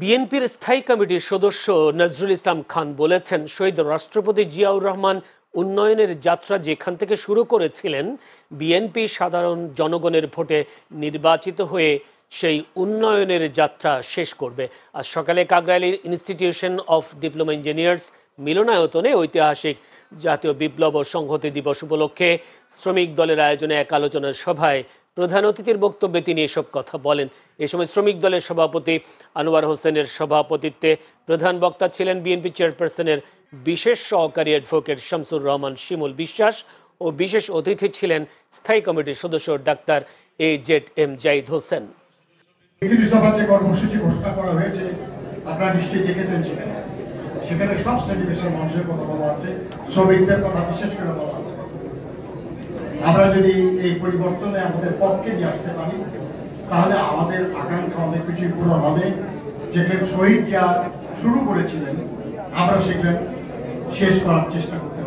বিএনপির স্থায়ী কমিটির সদস্য নজরুল ইসলাম খান বলেছেন, শহীদ রাষ্ট্রপতি জিয়াউর রহমান উন্নয়নের যাত্রা যেখান থেকে শুরু করেছিলেন, বিএনপি সাধারণ জনগণের ভোটে নির্বাচিত হয়ে সেই উন্নয়নের যাত্রা শেষ করবে। আজ সকালে Kakrail institution of diploma engineers মিলনায়তনে ঐতিহাসিক জাতীয় বিপ্লব ও সংহতি দিবস উপলক্ষে শ্রমিক দলের আয়োজনে এক আলোচনা সভায় প্রধান অতিথির বক্তব্যে তিনি এসব কথা বলেন। এ সময় শ্রমিক দলের সভাপতি আনোয়ার হোসেনের সভাপতিত্বে প্রধান বক্তা ছিলেন বিএনপি চেয়ারপারসনের বিশেষ সহকারী অ্যাডভোকেট শামসুর রহমান শিমুল বিশ্বাস ও বিশেষ অতিথি ছিলেন স্থায়ী কমিটির সদস্য ডাক্তার AZM জাহিদ হোসেন। কর্মসূচি ঘোষণা করা হয়েছে, আপনারা নিশ্চয়ই দেখেছেন। সেখানে সব শ্রেণী পেশার মানুষের কথা বলা আছে, শ্রমিকদের কথা বিশেষ করে বলা আছে। আমরা যদি এই পরিবর্তনে আমাদের পক্ষে নিয়ে আসতে পারি, তাহলে আমাদের আকাঙ্ক্ষা অনেক কিছুই পূরণ হবে। যেখানে শহীদ যা শুরু করেছিলেন, আমরা সেগুলো শেষ করার চেষ্টা করতে